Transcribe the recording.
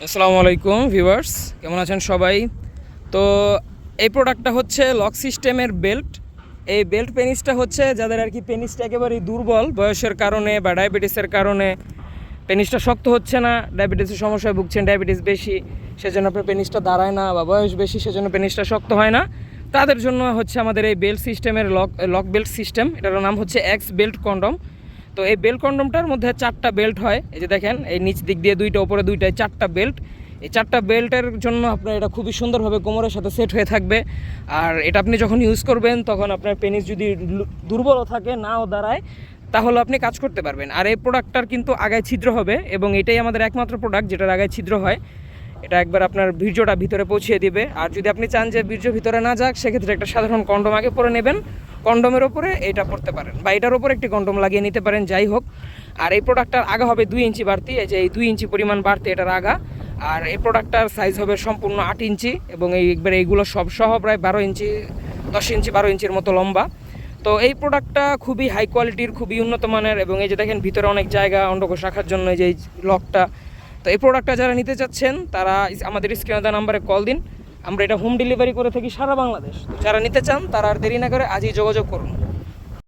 আসসালামু আলাইকুম ভিউয়ার্স, কেমন আছেন সবাই? তো এই প্রোডাক্টটা হচ্ছে লক সিস্টেমের বেল্ট। এই বেল্ট পেনিসটা হচ্ছে যাদের আর কি পেনিসটা একেবারেই দুর্বল, বয়সের কারণে বা ডায়াবেটিসের কারণে পেনিসটা শক্ত হচ্ছে না, ডায়াবেটিসের সমস্যায় ভুগছেন, ডায়াবেটিস বেশি সেজন্য আপনার পেনিসটা দাঁড়ায় না, বা বয়স বেশি সেজন্য পেনিসটা শক্ত হয় না, তাদের জন্য হচ্ছে আমাদের এই বেল্ট সিস্টেমের লক বেল্ট সিস্টেম। এটার নাম হচ্ছে এক্স বেল্ট কন্ডম। তো এই বেল্ট কন্ডমটার মধ্যে 4টা বেল্ট হয়। এই যে দেখেন, এই নিচ দিক দিয়ে 2টা, উপরে 2টায় 4টা বেল্ট। এই 4টা বেল্টের জন্য আপনার এটা খুবই সুন্দরভাবে কোমরের সাথে সেট হয়ে থাকবে। আর এটা আপনি যখন ইউজ করবেন তখন আপনার পেনিস যদি দুর্বলও থাকে, নাও দাঁড়ায়, তাহলে আপনি কাজ করতে পারবেন। আর এই প্রোডাক্টটার কিন্তু আগায় ছিদ্র হবে, এবং এটাই আমাদের একমাত্র প্রোডাক্ট যেটার আগায় ছিদ্র হয়। এটা একবার আপনার বীর্যটা ভিতরে পৌঁছিয়ে দিবে। আর যদি আপনি চান যে বীর্য ভিতরে না যাক, সেক্ষেত্রে একটা সাধারণ কন্ডম আগে পরে নেবেন, কন্ডমের ওপরে এটা পড়তে পারেন, বা এটার ওপরে একটি কন্ডম লাগিয়ে নিতে পারেন, যাই হোক। আর এই প্রোডাক্টটার আগা হবে 2 ইঞ্চি বাড়তি, এই যে এই 2 ইঞ্চি পরিমাণ বাড়তি এটার আগা। আর এই প্রোডাক্টটার সাইজ হবে সম্পূর্ণ 8 ইঞ্চি, এবং এইগুলো সব সহ প্রায় 12 ইঞ্চি, 10 ইঞ্চি 12 ইঞ্চির মতো লম্বা। তো এই প্রোডাক্টটা খুবই হাই কোয়ালিটির, খুবই উন্নত মানের, এবং এই যে দেখেন ভিতরে অনেক জায়গা অন্ডকোষ রাখার জন্য এই যে এই লকটা। তো এই প্রোডাক্টটা যারা নিতে চাচ্ছেন তারা আমাদের স্ক্রিনে দেওয়া নাম্বারে কল দিন। আমরা এটা হোম ডেলিভারি করে থাকি সারা বাংলাদেশ। তো যারা নিতে চান তারা আর দেরি না করে আজই যোগাযোগ করুন।